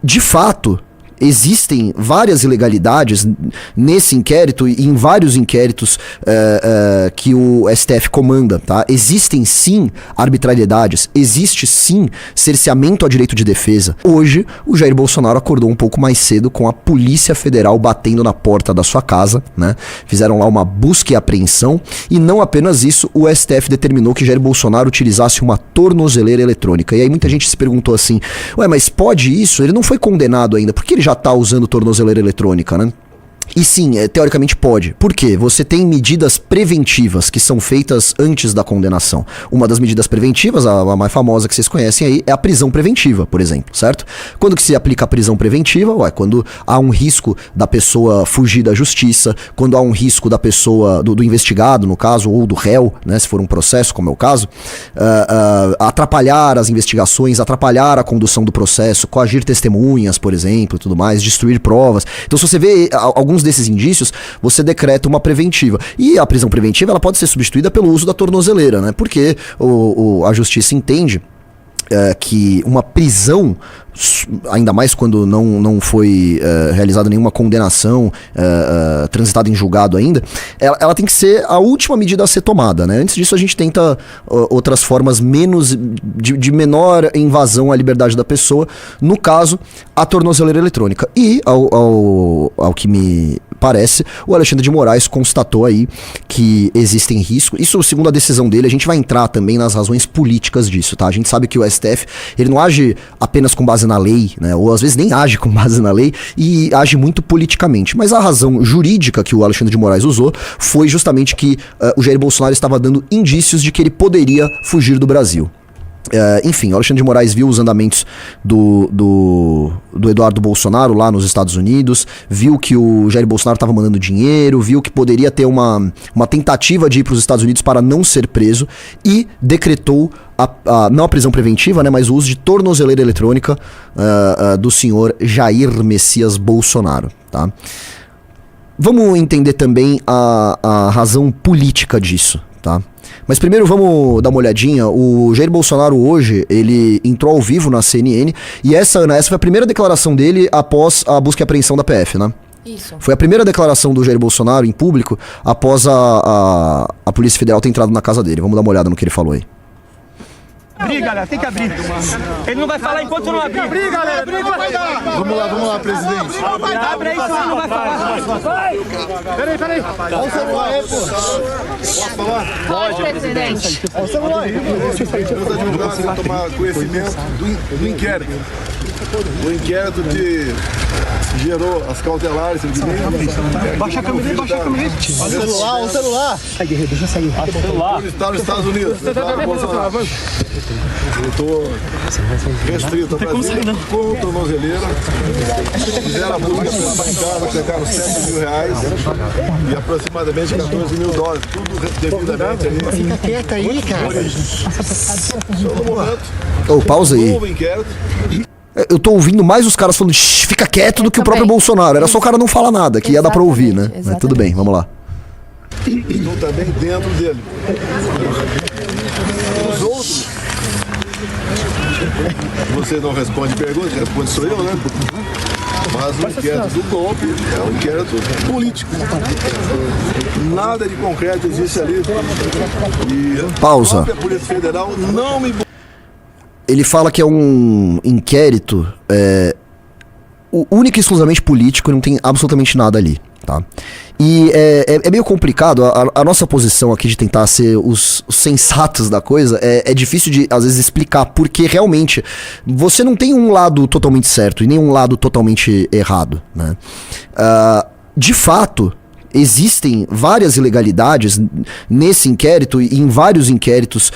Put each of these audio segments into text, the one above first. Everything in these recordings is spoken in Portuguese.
De fato, existem várias ilegalidades nesse inquérito e em vários inquéritos que o STF comanda, tá? Existem sim arbitrariedades, existe sim cerceamento ao direito de defesa. Hoje, o Jair Bolsonaro acordou um pouco mais cedo com a Polícia Federal batendo na porta da sua casa, né? Fizeram lá uma busca e apreensão, e não apenas isso, o STF determinou que Jair Bolsonaro utilizasse uma tornozeleira eletrônica. E aí muita gente se perguntou assim, ué, mas pode isso? Ele não foi condenado ainda, por que ele já tá usando tornozeleira eletrônica, né? E sim, teoricamente pode. Por quê? Você tem medidas preventivas que são feitas antes da condenação. Uma das medidas preventivas, a mais famosa que vocês conhecem aí, é a prisão preventiva, por exemplo, certo? Quando que se aplica a prisão preventiva? Ué, quando há um risco da pessoa fugir da justiça, quando há um risco da pessoa, do investigado, no caso, ou do réu, né, se for um processo, como é o caso, atrapalhar as investigações, atrapalhar a condução do processo, coagir testemunhas, por exemplo, e tudo mais, destruir provas. Então, se você vê alguns desses indícios, você decreta uma preventiva. E a prisão preventiva, ela pode ser substituída pelo uso da tornozeleira, né? Porque a justiça entende que uma prisão, ainda mais quando não foi realizada nenhuma condenação transitada em julgado ainda, ela tem que ser a última medida a ser tomada, né? Antes disso a gente tenta outras formas de menor invasão à liberdade da pessoa, no caso, a tornozeleira eletrônica. E, ao que me parece, o Alexandre de Moraes constatou aí que existem riscos. Isso, segundo a decisão dele, a gente vai entrar também nas razões políticas disso, tá? A gente sabe que o STF, ele não age apenas com base na lei, né? Ou às vezes nem age com base na lei e age muito politicamente. Mas a razão jurídica que o Alexandre de Moraes usou foi justamente que o Jair Bolsonaro estava dando indícios de que ele poderia fugir do Brasil. Enfim, o Alexandre de Moraes viu os andamentos do Eduardo Bolsonaro lá nos Estados Unidos, viu que o Jair Bolsonaro estava mandando dinheiro, viu que poderia ter uma tentativa de ir para os Estados Unidos para não ser preso e decretou não a prisão preventiva, né, mas o uso de tornozeleira eletrônica do senhor Jair Messias Bolsonaro, tá? Vamos entender também a razão política disso, tá? Mas primeiro vamos dar uma olhadinha. O Jair Bolsonaro hoje, ele entrou ao vivo na CNN e essa foi a primeira declaração dele após a busca e apreensão da PF, né? Isso. Foi a primeira declaração do Jair Bolsonaro em público após a Polícia Federal ter entrado na casa dele. Vamos dar uma olhada no que ele falou aí. Abrir, galera, tem que abrir. Ele não vai falar enquanto não abrir. Abrir, galera, Vamos lá, presidente. Abre aí, senão ele não vai falar. Peraí. Olha o celular aí, pô. Posso falar? Pode, presidente. Olha o celular aí. Os advogados vão tomar conhecimento do inquérito. O inquérito que gerou as cautelares. Baixa a câmera aí, baixa a câmera aí. Olha o celular. Sai, guerreiro, deixa sair. Ele está nos Estados Unidos. Eu estou restrito a Brasília com tornozeleira. Fizeram a busca pela bancada, pegaram R$7 mil e aproximadamente $14.000. Tudo devidamente aí. Fica quieto aí, cara. No momento, Pausa aí. novo inquérito. Eu tô ouvindo mais os caras falando fica quieto do que o próprio Bolsonaro. Era só o cara não falar nada, que ia dar pra ouvir, né? Mas tudo bem, vamos lá. Estou também dentro dele. Os outros, você não responde pergunta, responde sou eu, né? Mas o inquérito do golpe é um inquérito político. Nada de concreto existe ali. E pausa. A própria Polícia Federal não me... Ele fala que é um inquérito único e exclusivamente político, não tem absolutamente nada ali, tá? E é meio complicado, a nossa posição aqui de tentar ser os sensatos da coisa é difícil de, às vezes, explicar, porque realmente você não tem um lado totalmente certo e nem um lado totalmente errado, né? De fato, existem várias ilegalidades nesse inquérito e em vários inquéritos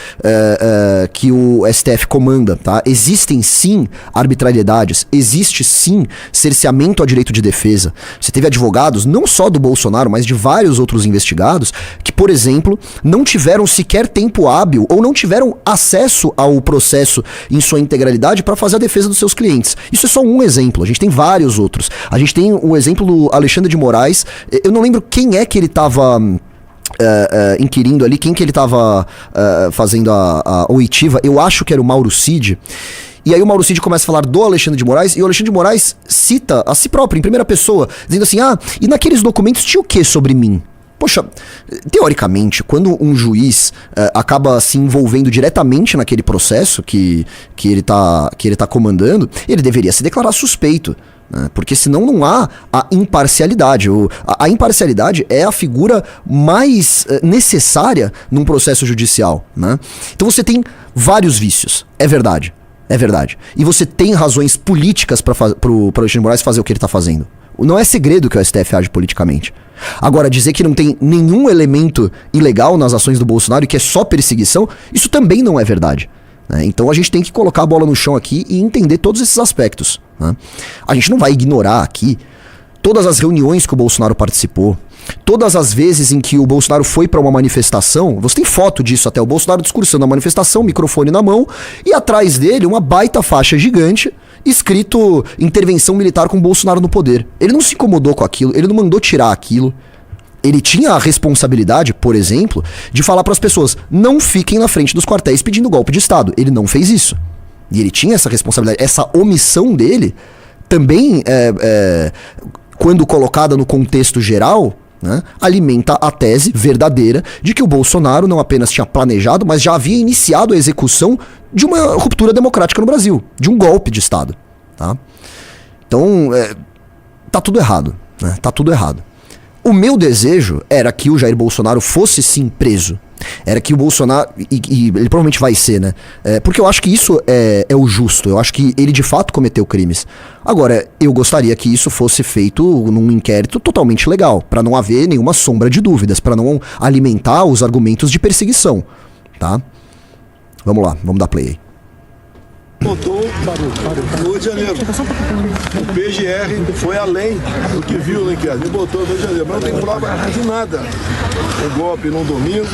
que o STF comanda, tá? Existem sim arbitrariedades, existe sim cerceamento ao direito de defesa. Você teve advogados, não só do Bolsonaro, mas de vários outros investigados, que, por exemplo, não tiveram sequer tempo hábil ou não tiveram acesso ao processo em sua integralidade para fazer a defesa dos seus clientes. Isso é só um exemplo, a gente tem vários outros. A gente tem o exemplo do Alexandre de Moraes, eu não lembro quem é que ele estava inquirindo ali, quem que ele estava fazendo a oitiva, eu acho que era o Mauro Cid, E aí o Mauro Cid começa a falar do Alexandre de Moraes, e o Alexandre de Moraes cita a si próprio, em primeira pessoa, dizendo assim, e naqueles documentos tinha o que sobre mim? Poxa, teoricamente, quando um juiz acaba se envolvendo diretamente naquele processo que ele tá comandando, ele deveria se declarar suspeito, né? Porque senão não há a imparcialidade. A imparcialidade é a figura mais necessária num processo judicial, né? Então você tem vários vícios, é verdade. É verdade. E você tem razões políticas pro Alexandre de Moraes fazer o que ele tá fazendo. Não é segredo que o STF age politicamente. Agora, dizer que não tem nenhum elemento ilegal nas ações do Bolsonaro e que é só perseguição, isso também não é verdade, né? Então a gente tem que colocar a bola no chão aqui e entender todos esses aspectos, né? A gente não vai ignorar aqui todas as reuniões que o Bolsonaro participou, todas as vezes em que o Bolsonaro foi para uma manifestação. Você tem foto disso até, o Bolsonaro discursando na manifestação, microfone na mão, e atrás dele uma baita faixa gigante escrito intervenção militar com Bolsonaro no poder. Ele não se incomodou com aquilo, ele não mandou tirar aquilo. Ele tinha a responsabilidade, por exemplo, de falar para as pessoas, não fiquem na frente dos quartéis pedindo golpe de Estado. Ele não fez isso. E ele tinha essa responsabilidade. Essa omissão dele também, quando colocada no contexto geral, né, alimenta a tese verdadeira de que o Bolsonaro não apenas tinha planejado, mas já havia iniciado a execução de uma ruptura democrática no Brasil, de um golpe de Estado, tá? Então, tá tudo errado, né? Tá tudo errado. O meu desejo era que o Jair Bolsonaro fosse sim preso. Era que o Bolsonaro, e ele provavelmente vai ser, né? Porque eu acho que isso é o justo. Eu acho que ele de fato cometeu crimes. Agora, eu gostaria que isso fosse feito num inquérito totalmente legal, para não haver nenhuma sombra de dúvidas, para não alimentar os argumentos de perseguição, tá? Vamos lá, vamos dar play aí. Botou no Rio de Janeiro. O PGR foi além do que viu no inquérito. Ele botou no Rio de Janeiro, mas não tem prova de nada. Um golpe num domingo,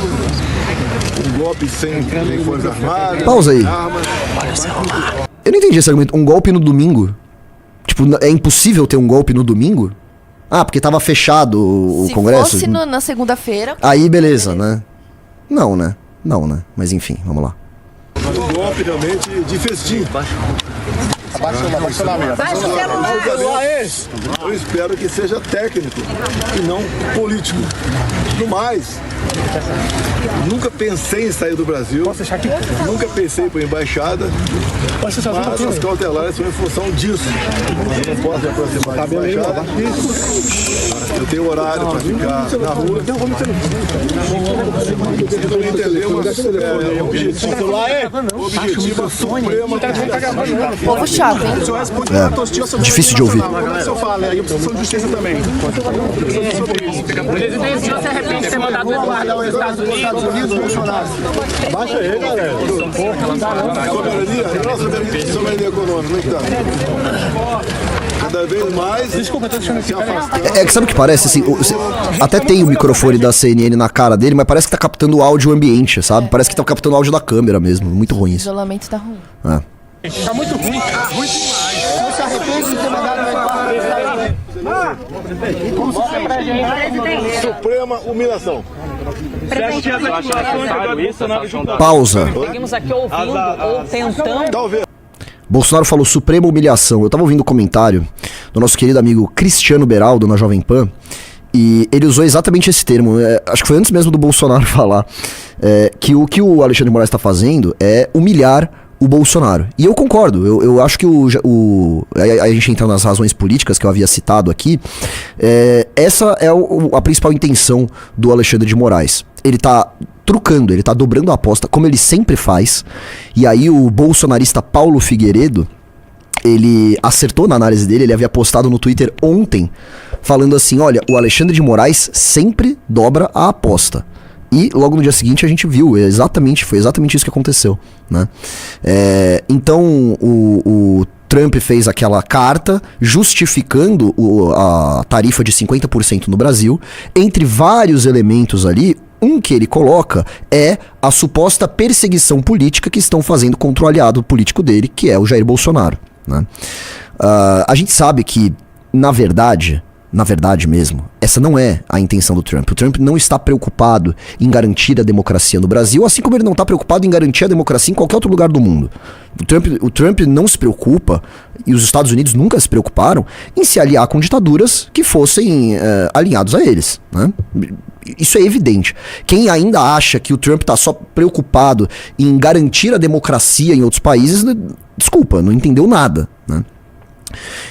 um golpe sem força armada. Pausa aí. Eu não entendi esse argumento. Um golpe no domingo? Tipo, é impossível ter um golpe no domingo? Ah, porque tava fechado o Congresso? Se fosse na segunda-feira... Aí beleza, né? Não, né? Não, né? Mas enfim, vamos lá. Um golpe realmente de festim. Eu espero que seja técnico e não político. No mais, nunca pensei em sair do Brasil, nunca pensei em ir para embaixada, mas as cautelares são em função disso. Eu não posso me aproximar da embaixada. Eu tenho horário para ficar na rua. Eu não entendeu, mas o objetivo supremo. Povo chato, hein? Difícil de ouvir. Se eu falo, aí eu preciso de justiça também. Presidente, se você arrepende de ter mandado guardar os Estados Unidos, Bolsonaro. Baixa aí, galera. Soberania econômica, como é que tá? Cada vez mais. Desculpa, eu tô deixando aqui. É que sabe o que parece, assim, até tem o microfone da CNN na cara dele, mas parece que tá captando o áudio ambiente, sabe? Parece que tá captando o áudio da câmera mesmo, muito ruim O isso. isolamento tá ruim. Tá muito ruim. Tá ruim demais. Não se arrepende de ter mandado Suprema humilhação. Pausa. Seguimos aqui ouvindo ou tentando. Talvez. Bolsonaro falou suprema humilhação. Eu tava ouvindo o comentário do nosso querido amigo Cristiano Beraldo na Jovem Pan, e ele usou exatamente esse termo. Acho que foi antes mesmo do Bolsonaro falar que o que o Alexandre de Moraes tá fazendo é humilhar o Bolsonaro. E eu concordo, eu acho que a gente entra nas razões políticas que eu havia citado aqui. Essa é a principal intenção do Alexandre de Moraes. Ele tá trucando, ele tá dobrando a aposta, como ele sempre faz. E aí o bolsonarista Paulo Figueiredo, ele acertou na análise dele. Ele havia postado no Twitter ontem, falando assim, olha, o Alexandre de Moraes sempre dobra a aposta. E logo no dia seguinte a gente viu, foi exatamente isso que aconteceu, né? Então o Trump fez aquela carta justificando a tarifa de 50% no Brasil. Entre vários elementos ali, um que ele coloca é a suposta perseguição política que estão fazendo contra o aliado político dele, que é o Jair Bolsonaro, né? A gente sabe que, na verdade, na verdade mesmo, essa não é a intenção do Trump. O Trump não está preocupado em garantir a democracia no Brasil, assim como ele não está preocupado em garantir a democracia em qualquer outro lugar do mundo. O Trump não se preocupa, e os Estados Unidos nunca se preocuparam, em se aliar com ditaduras que fossem alinhados a eles, né? Isso é evidente. Quem ainda acha que o Trump está só preocupado em garantir a democracia em outros países, desculpa, não entendeu nada, né?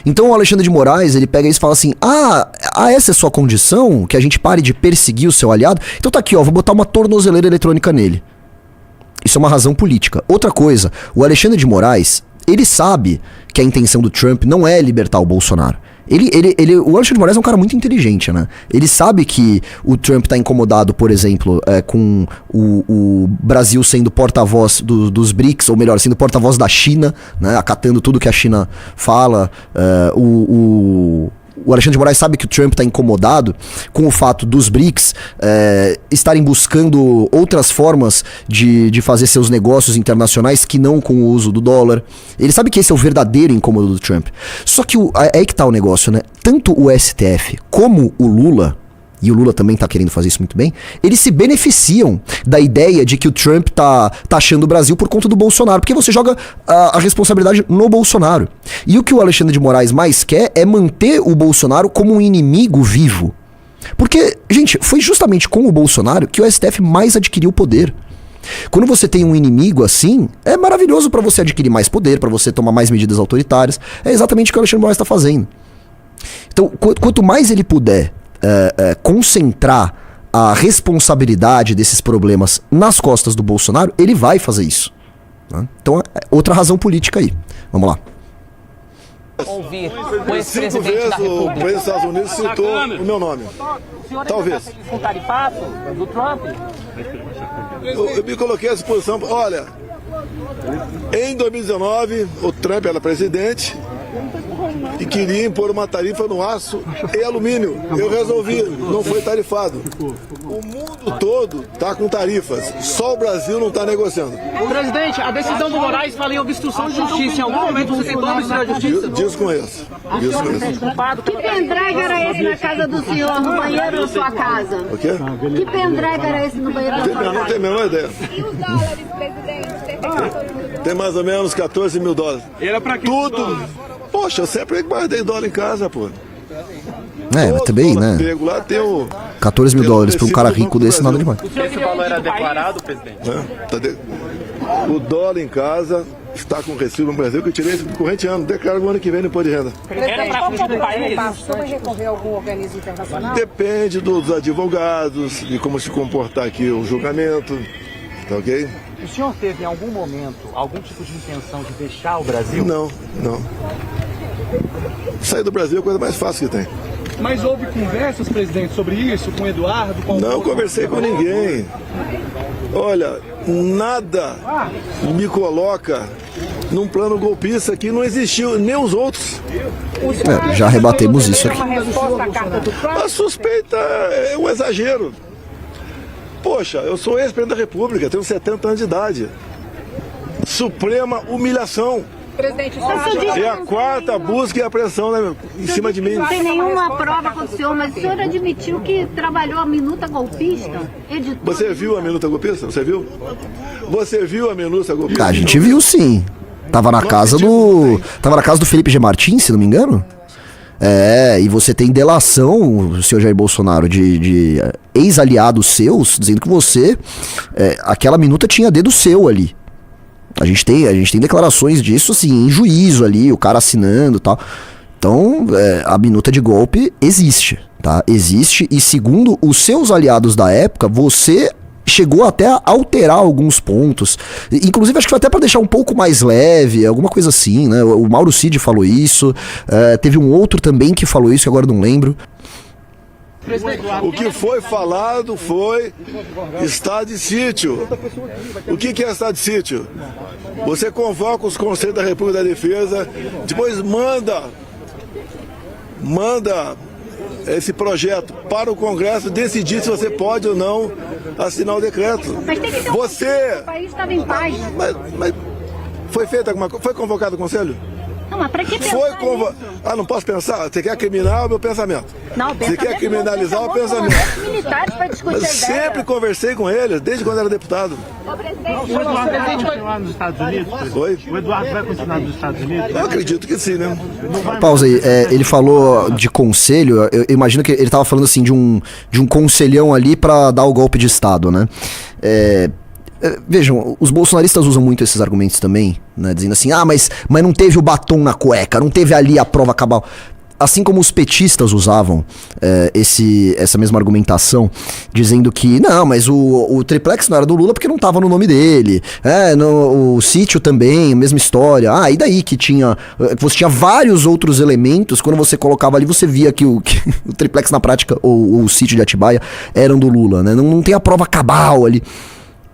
Então o Alexandre de Moraes, ele pega isso e fala assim, essa é sua condição, que a gente pare de perseguir o seu aliado? Então tá aqui, ó, vou botar uma tornozeleira eletrônica nele. Isso é uma razão política. Outra coisa, o Alexandre de Moraes, ele sabe que a intenção do Trump não é libertar o Bolsonaro. O Alexandre de Moraes é um cara muito inteligente, né? Ele sabe que o Trump tá incomodado, por exemplo, com o Brasil sendo porta-voz dos BRICS, ou melhor, sendo porta-voz da China, né? Acatando tudo que a China fala. O Alexandre de Moraes sabe que o Trump está incomodado com o fato dos BRICS estarem buscando outras formas de fazer seus negócios internacionais que não com o uso do dólar. Ele sabe que esse é o verdadeiro incômodo do Trump. Só que é aí que tá o negócio, né? Tanto o STF como o Lula, e o Lula também tá querendo fazer isso muito bem, eles se beneficiam da ideia de que o Trump tá achando o Brasil por conta do Bolsonaro, porque você joga a responsabilidade no Bolsonaro. E o que o Alexandre de Moraes mais quer é manter o Bolsonaro como um inimigo vivo. Porque, gente, foi justamente com o Bolsonaro que o STF mais adquiriu poder. Quando você tem um inimigo assim, é maravilhoso pra você adquirir mais poder, pra você tomar mais medidas autoritárias. É exatamente o que o Alexandre de Moraes tá fazendo. Então, quanto mais ele puder concentrar a responsabilidade desses problemas nas costas do Bolsonaro, ele vai fazer isso, né? Então, outra razão política aí. Vamos lá. Ouvir o 5 ex-presidente vezes da o República. presidente dos Estados Unidos citou o meu nome. Talvez. Com tarifato do Trump? Eu me coloquei à disposição. Olha, em 2019, o Trump era presidente e queria impor uma tarifa no aço e alumínio. Eu resolvi, não foi tarifado. O mundo todo está com tarifas, só o Brasil não está negociando. Presidente, a decisão do Moraes fala em obstrução de justiça. Em algum momento você tentou obstruir a justiça? Desconheço. Que pendrive era esse na casa do senhor, no banheiro da sua casa? O quê? Que pendrive era esse no banheiro da sua Não casa? tenho a menor ideia. E os dólares, presidente? Tem mais ou menos 14 mil dólares. Era pra quê? Tudo. Poxa, eu sempre guardei dólar em casa, pô. Mas também, né? Pego lá, tem o 14 mil dólares pra um cara rico desse, nada demais. Esse valor era declarado, presidente? O dólar em casa está com recibo no Brasil que eu tirei esse corrente ano. Declaro no ano que vem no imposto de renda. Era pra fugir do país? Passou a recorrer a algum organismo internacional? Depende dos advogados, de como se comportar aqui o julgamento. Tá ok? O senhor teve em algum momento algum tipo de intenção de deixar o Brasil? Não. Sair do Brasil é a coisa mais fácil que tem. Mas houve conversas, presidente, sobre isso com o Eduardo? Não conversei com ninguém. Olha, nada me coloca num plano golpista que não existiu, nem os outros. Já rebatemos isso aqui. A suspeita é um exagero. Poxa, eu sou ex-presidente da República, tenho 70 anos de idade. Suprema humilhação. Presidente, É a quarta busca e apreensão, né, em cima de mim. não tem nenhuma prova contra o senhor, mas o senhor admitiu que trabalhou a minuta golpista? Editou. Você viu a minuta golpista? Você viu? Você viu a minuta golpista? A gente viu sim. Tava na casa do Felipe G. Martins, se não me engano. E você tem delação, senhor Jair Bolsonaro, de ex-aliados seus, dizendo que você, aquela minuta tinha dedo seu ali. A gente tem declarações disso, assim, em juízo ali, o cara assinando e tal. Então, a minuta de golpe existe, tá? Existe, e segundo os seus aliados da época, você chegou até a alterar alguns pontos. Inclusive, acho que foi até pra deixar um pouco mais leve, alguma coisa assim, né? O Mauro Cid falou isso, teve um outro também que falou isso, que agora eu não lembro. O que foi falado foi estado de sítio. O que é estado de sítio? Você convoca os Conselhos da República da Defesa, depois manda esse projeto para o Congresso decidir se você pode ou não assinar o decreto. Mas tem que ter Você... O país estava em paz. Mas foi feita alguma coisa? Foi convocado o Conselho? Não, mas pra que pensar Foi nisso? não posso pensar? Você quer criminal o meu pensamento? Não, Você quer criminalizar o pensamento? Militares para discutir Mas a ideia. sempre conversei com eles, desde quando era deputado. O Eduardo vai continuar nos Estados Unidos? Oi? O Eduardo vai continuar nos Estados Unidos? Eu acredito que sim, né? Pausa aí, ele falou de conselho, eu imagino que ele tava falando assim de um conselhão ali pra dar o golpe de Estado, né? Vejam, os bolsonaristas usam muito esses argumentos também, né? Dizendo assim, mas não teve o batom na cueca, não teve ali a prova cabal. Assim como os petistas usavam essa mesma argumentação, dizendo que, não, mas o triplex não era do Lula porque não tava no nome dele. O sítio também, mesma história. E daí que você tinha vários outros elementos, quando você colocava ali, você via que o triplex na prática, ou o sítio de Atibaia, eram do Lula, né? Não tem a prova cabal ali.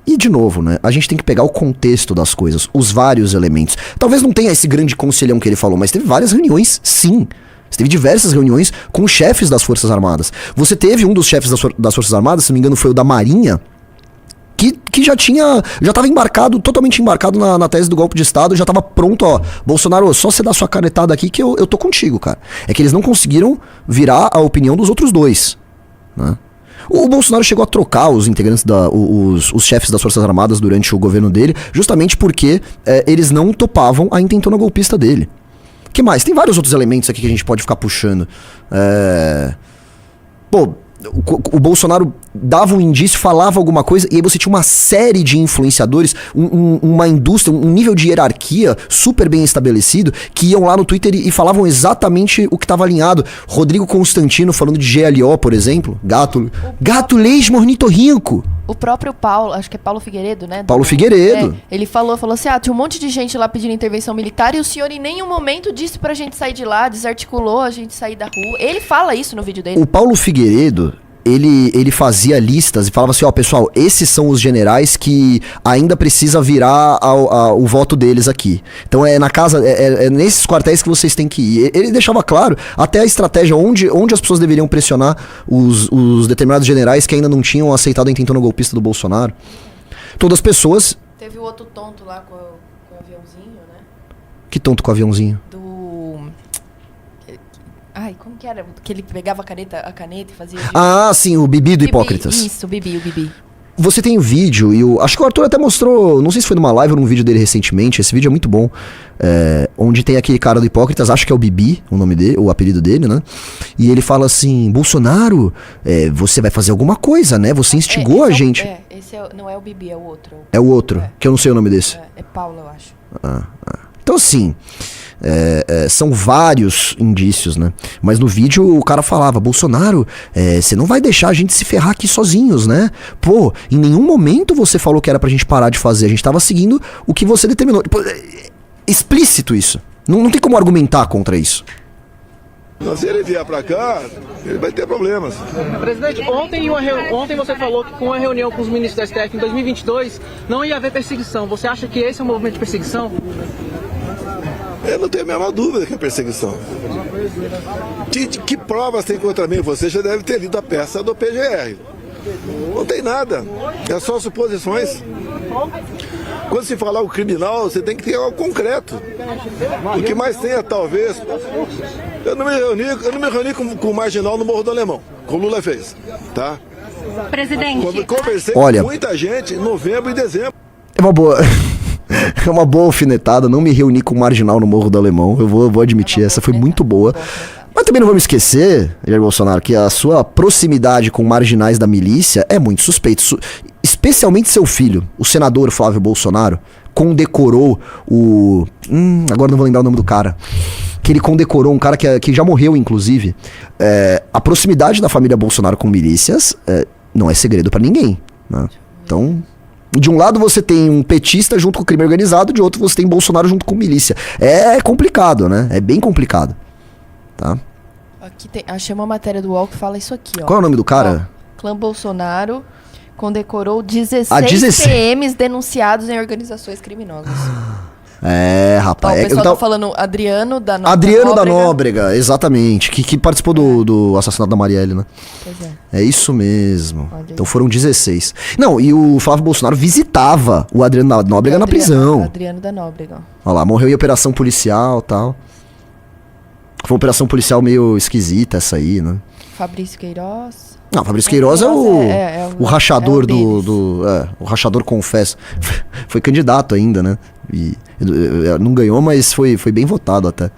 E, de novo, né, a gente tem que pegar o contexto das coisas, os vários elementos. Talvez não tenha esse grande conselhão que ele falou, mas teve várias reuniões, sim. Você teve diversas reuniões com chefes das Forças Armadas. Você teve um dos chefes das Forças Armadas, se não me engano foi o da Marinha, que já estava embarcado, totalmente embarcado na tese do golpe de Estado, já estava pronto, Bolsonaro, só você dar sua canetada aqui que eu tô contigo, cara. É que eles não conseguiram virar a opinião dos outros dois, né? O Bolsonaro chegou a trocar os integrantes, os chefes das Forças Armadas durante o governo dele, justamente porque eles não topavam a intentona golpista dele. O que mais? Tem vários outros elementos aqui que a gente pode ficar puxando. O Bolsonaro dava um indício, falava alguma coisa, e aí você tinha uma série de influenciadores, uma indústria, um nível de hierarquia super bem estabelecido, que iam lá no Twitter e falavam exatamente o que estava alinhado. Rodrigo Constantino falando de GLO, por exemplo. Gato lesmo ornitorrinco. O próprio Paulo, acho que é Paulo Figueiredo, né? Paulo Figueiredo. Ele falou assim, tinha um monte de gente lá pedindo intervenção militar e o senhor em nenhum momento disse pra gente sair de lá, desarticulou a gente sair da rua. Ele fala isso no vídeo dele. O Paulo Figueiredo, ele fazia listas e falava assim, pessoal, esses são os generais que ainda precisa virar o voto deles aqui. Então é na casa, é nesses quartéis que vocês têm que ir. Ele deixava claro até a estratégia onde as pessoas deveriam pressionar os determinados generais que ainda não tinham aceitado a intentona golpista do Bolsonaro. Todas as pessoas... Teve o outro tonto lá com o aviãozinho, né? Que tonto com o aviãozinho? Como que era? Que ele pegava a caneta e fazia... Sim, o Bibi do Hipócritas. Isso, o Bibi. Você tem o vídeo, e acho que o Arthur até mostrou, não sei se foi numa live ou num vídeo dele recentemente, esse vídeo é muito bom, onde tem aquele cara do Hipócritas, acho que é o Bibi, o nome dele, o apelido dele, né? E ele fala assim, Bolsonaro, você vai fazer alguma coisa, né? Você instigou a gente. Esse não é o Bibi, é o outro. É o outro, que eu não sei o nome desse. É Paulo, eu acho. Então assim... são vários indícios, né? Mas no vídeo o cara falava, Bolsonaro, você não vai deixar a gente se ferrar aqui sozinhos, né? Pô, em nenhum momento você falou que era pra gente parar de fazer, a gente tava seguindo o que você determinou. Pô, explícito isso. Não tem como argumentar contra isso. Se ele vier pra cá, ele vai ter problemas. Presidente, ontem você falou que com uma reunião com os ministros da STF em 2022 não ia haver perseguição. Você acha que esse é um movimento de perseguição? Eu não tenho a menor dúvida que é perseguição. Que provas tem contra mim? Você já deve ter lido a peça do PGR. Não tem nada. É só suposições. Quando se falar o criminal, você tem que ter algo concreto. O que mais tem é, talvez... Eu não me reuni com o marginal no Morro do Alemão, como o Lula fez, tá? Presidente. Conversei com muita gente em novembro e dezembro. É uma boa... É uma boa alfinetada, não me reuni com o marginal no Morro do Alemão, eu vou admitir, essa foi muito boa. Mas também não vamos esquecer, Jair Bolsonaro, que a sua proximidade com marginais da milícia é muito suspeita. Especialmente seu filho, o senador Flávio Bolsonaro, condecorou o... agora não vou lembrar o nome do cara. Que ele condecorou um cara que já morreu, inclusive. A proximidade da família Bolsonaro com milícias não é segredo pra ninguém, né? Então... De um lado você tem um petista junto com o crime organizado, de outro você tem Bolsonaro junto com milícia. É complicado, né? É bem complicado. Tá? Aqui achei uma matéria do UOL que fala isso aqui, ó. Qual é o nome do cara? Clã Bolsonaro condecorou 16 16 PMs denunciados em organizações criminosas. Ó, rapaz. o pessoal tá falando Adriano da Nóbrega. Adriano da Nóbrega, exatamente. Que participou do assassinato da Marielle, né? Pois é. É isso mesmo. Olha aí. Então foram 16. Não, e o Flávio Bolsonaro visitava o Adriano da Nóbrega na prisão. Adriano da Nóbrega, ó. Olha lá, morreu em operação policial e tal. Foi uma operação policial meio esquisita essa aí, né? Fabrício Queiroz. Não, Fabrício Queiroz é o rachador deles. o rachador confesso. Foi candidato ainda, né? E não ganhou, mas foi bem votado até.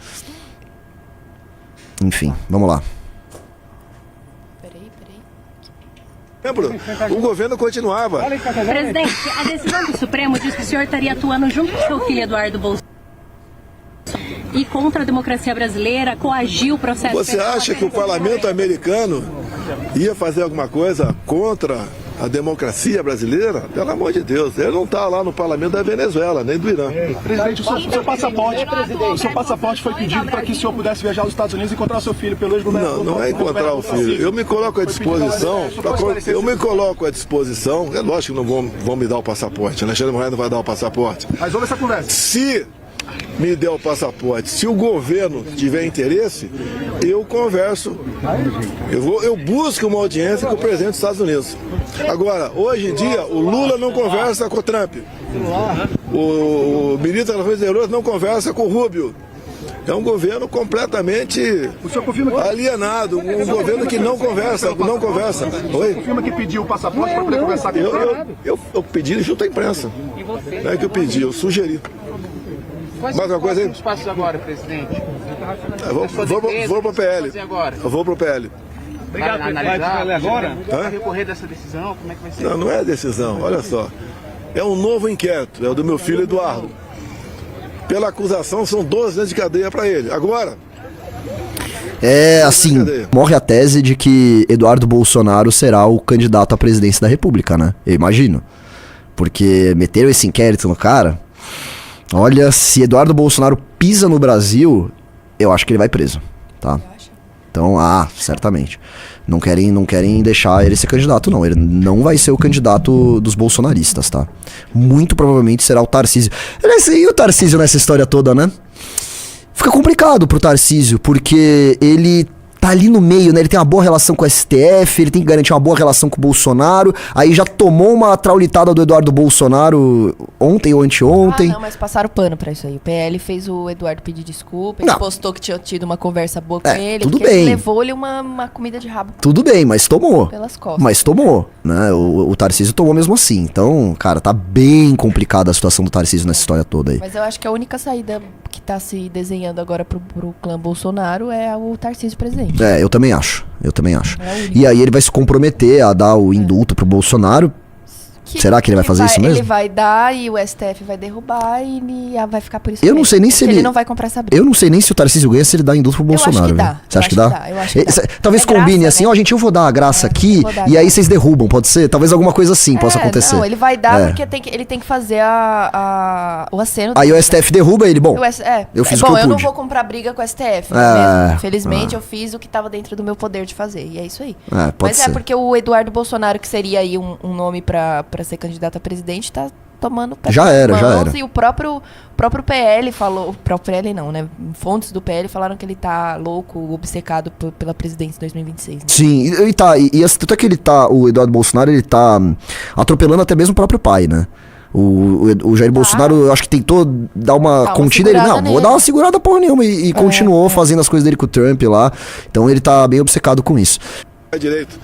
Enfim, vamos lá. Peraí. Lembra? O governo continuava. Presidente, a decisão do Supremo diz que o senhor estaria atuando junto com seu filho Eduardo Bolsonaro e contra a democracia brasileira, coagiu o processo... Você acha que o parlamento americano ia fazer alguma coisa contra a democracia brasileira? Pelo amor de Deus, ele não está lá no parlamento da Venezuela, nem do Irã. Presidente, o seu passaporte foi pedido para que o senhor pudesse viajar aos Estados Unidos e encontrar seu filho pelo ex-governador. Não é encontrar o filho. Eu me coloco à disposição. É lógico que não vão me dar o passaporte. Alexandre Moraes não vai dar o passaporte. Mas houve essa conversa. Se me der o passaporte, se o governo tiver interesse, eu converso. Eu busco uma audiência com o presidente dos Estados Unidos. Agora, hoje em dia, o Lula não conversa com o Trump. O ministro das Relações Exteriores não conversa com o Rubio. É um governo completamente alienado, um governo que não conversa. Oi? Confirma que pediu o passaporte para poder conversar com o Trump? Eu pedi junto à imprensa. Não é que eu pedi, eu sugeri. Quais Mais uma coisa aí? os passos agora, presidente? Vou pro PL. Eu vou pro PL. Obrigado, vai agora? Hã? Vai recorrer dessa decisão? Como é que vai ser? Não é decisão, olha só. É um novo inquérito, é o do meu filho Eduardo. Pela acusação, são 12 anos de cadeia para ele. Agora... assim, morre a tese de que Eduardo Bolsonaro será o candidato à presidência da República, né? Eu imagino. Porque meteram esse inquérito no cara... Olha, se Eduardo Bolsonaro pisa no Brasil, eu acho que ele vai preso, tá? Então, certamente. Não querem deixar ele ser candidato, não. Ele não vai ser o candidato dos bolsonaristas, tá? Muito provavelmente será o Tarcísio. E o Tarcísio nessa história toda, né? Fica complicado pro Tarcísio, porque ele tá ali no meio, né? Ele tem uma boa relação com o STF, ele tem que garantir uma boa relação com o Bolsonaro, aí já tomou uma traulitada do Eduardo Bolsonaro ontem ou anteontem. Não, mas passaram pano pra isso aí. O PL fez o Eduardo pedir desculpa, ele postou que tinha tido uma conversa boa com ele, tudo porque bem. ele levou-lhe uma comida de rabo. Tudo bem, mas tomou. Pelas costas. Mas tomou, né? O Tarcísio tomou mesmo assim. Então, cara, tá bem complicada a situação do Tarcísio nessa história toda aí. Mas eu acho que a única saída que tá se desenhando agora pro clã Bolsonaro é o Tarcísio presidente. Eu também acho. E aí ele vai se comprometer a dar o indulto pro Bolsonaro. Será que ele vai fazer isso mesmo? Ele vai dar e o STF vai derrubar e ele vai ficar por isso. Eu não sei nem se ele não vai comprar essa briga. Eu não sei nem se o Tarcísio ganha se ele dá indulto pro Bolsonaro. Eu acho que dá. Você acha que dá? Eu acho que dá. Talvez combine assim, gente, eu vou dar a graça aqui e aí vocês derrubam, pode ser? Talvez alguma coisa assim possa acontecer. Não, ele vai dar porque ele tem que fazer o aceno. Aí o STF derruba ele, bom. Eu fiz o que eu pude. Eu não vou comprar briga com o STF, mesmo. Infelizmente eu fiz o que estava dentro do meu poder de fazer, e é isso aí. Pode ser. Porque o Eduardo Bolsonaro, que seria aí um nome pra ser candidato a presidente, tá tomando já era. E o próprio PL falou, o próprio PL não, né? Fontes do PL falaram que ele tá louco, obcecado pela presidência em 2026. Né? Sim, ele tá, tanto é que o Eduardo Bolsonaro, ele tá atropelando até mesmo o próprio pai, né? O Jair Bolsonaro, eu acho que tentou dar uma contida, ele, vou dar uma segurada porra nenhuma, e continuou fazendo as coisas dele com o Trump lá, então ele tá bem obcecado com isso. Direito.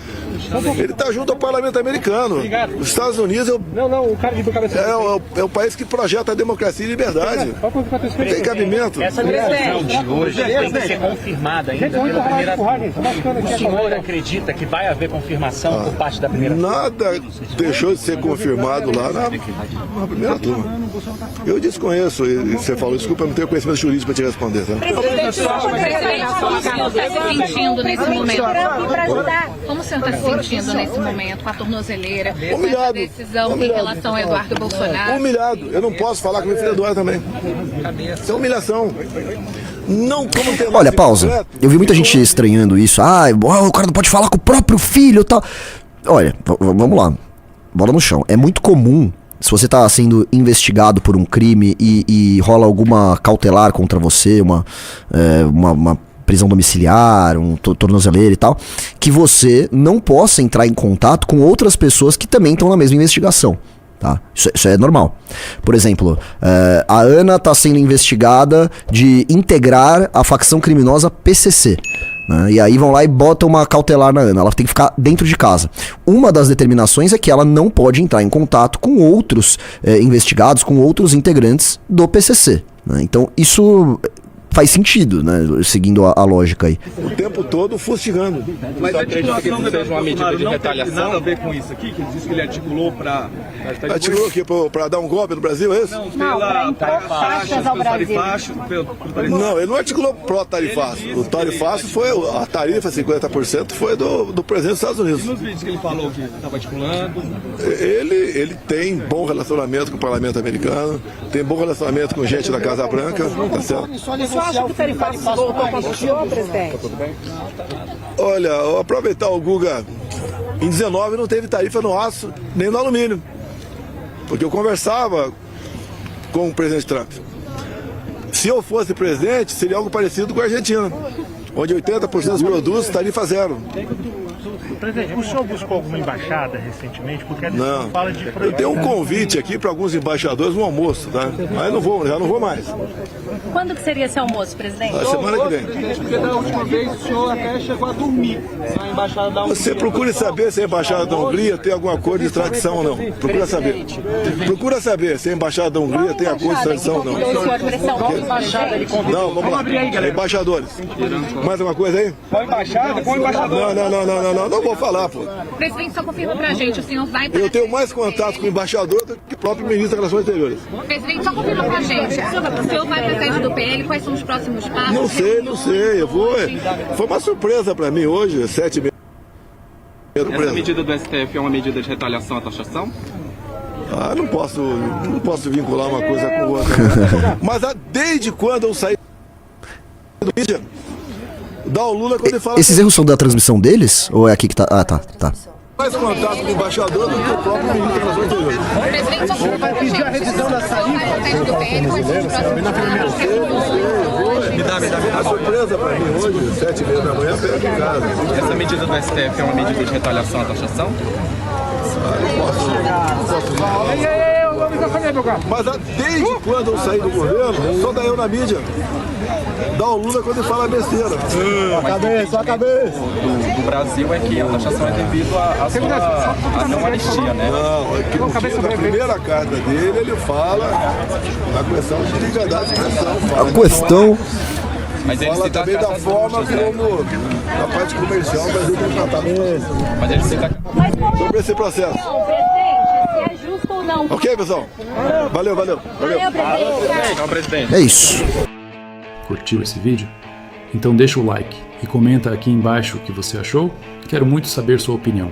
Ele está junto ao parlamento americano. Obrigado. Os Estados Unidos o cara de cabeça é o país que projeta a democracia e liberdade. Tem cabimento. Essa decisão de hoje tem que ser confirmada ainda pela primeira turma. O senhor acredita que vai haver confirmação por parte da primeira turma? Nada deixou de ser confirmado lá na primeira turma. Eu desconheço, e você falou, desculpa, eu não tenho conhecimento jurídico para te responder. Tá? Presidente, como o senhor está se sentindo nesse momento? Como o senhor está se sentindo nesse momento, com a tornozeleira, com essa decisão em relação a Eduardo Bolsonaro? Humilhado. Eu não posso falar com meu filho Eduardo também. Isso é humilhação. Não como ter. Olha, pausa. Eu vi muita gente estranhando isso. O cara não pode falar com o próprio filho e tal. Olha, vamos lá. Bola no chão. É muito comum Se você tá sendo investigado por um crime e rola alguma cautelar contra você, uma prisão domiciliar, um tornozeleira e tal, que você não possa entrar em contato com outras pessoas que também estão na mesma investigação. Tá? Isso é normal. Por exemplo, a Ana está sendo investigada de integrar a facção criminosa PCC. Né? E aí vão lá e botam uma cautelar na Ana. Ela tem que ficar dentro de casa. Uma das determinações é que ela não pode entrar em contato com outros investigados, com outros integrantes do PCC. Né? Então isso faz sentido, né? Seguindo a lógica aí. O tempo todo fustigando. Mas acredita que isso seja uma medida de retaliação? Nada a ver com isso aqui, que ele disse que ele articulou para... Articulou aqui para dar um golpe no Brasil, é isso? Não, pela taxas ao Brasil. Não, ele não articulou pró-tarifaço. O tarifaço foi, a tarifa 50% foi do presidente dos Estados Unidos. E nos vídeos que ele falou que estava articulando? Ele tem bom relacionamento com o parlamento americano, tem bom relacionamento com gente da Casa Branca, tá certo? Você acha que o tarifaço voltou para o senhor, presidente? Olha, aproveitar o Guga, em 19 não teve tarifa no aço nem no alumínio, porque eu conversava com o presidente Trump. Se eu fosse presidente, seria algo parecido com a Argentina, onde 80% dos produtos tarifa zero. Presidente, o senhor buscou alguma embaixada recentemente? Porque a não, fala de eu tenho um convite aqui para alguns embaixadores no almoço, tá? Mas já não vou mais. Quando que seria esse almoço, presidente? A semana que vem. Porque da última vez o senhor até chegou a dormir na embaixada da Hungria. Você procure saber se a embaixada da Hungria tem algum acordo de extradição ou não. Procura saber. Procura saber se a embaixada da Hungria tem acordo de extradição ou não. Não, vamos lá. Embaixadores. Mais alguma coisa aí? Qual embaixada? Qual embaixador? Não vou falar, pô. Presidente, só confirma pra gente, o senhor vai... Eu tenho mais contato com o embaixador do que o próprio ministro das Relações Exteriores. Presidente, só confirma pra gente, o senhor vai pra sede do PL, quais são os próximos passos? Não sei, eu vou... Foi uma surpresa pra mim hoje, 7h30. Essa medida do STF é uma medida de retaliação à taxação? Não posso vincular uma coisa com outra. Mas desde quando eu saí do mídia, dá o Lula quando ele fala... Esses erros são da transmissão deles? Ou é aqui que tá... Ah, tá. Mais contato com o embaixador do que o próprio ministro das Relações Exteriores. Presidente, só confirma pra gente, a revisão da saída do PL, quais são os próximos passos? Me dá. A surpresa pra mim hoje, 7h30 da manhã, perto de casa. Essa medida do STF é uma medida de retaliação à taxação? Não posso. Mas desde quando eu saí do governo, só daí eu na mídia. Dá o Lula quando ele fala besteira. Só a cabeça. Do Brasil é que a taxação é devido à não anistia, né? Não, é que na primeira carta dele ele fala na questão de liberdade de expressão. A questão... Mas ele fala também da forma como na parte comercial o Brasil tem tratado. Mas ele cita... Sobre esse processo. Presidente, se é justo ou não. Ok, pessoal? Valeu. Presidente. É isso. Curtiu esse vídeo? Então deixa o like e comenta aqui embaixo o que você achou. Quero muito saber sua opinião.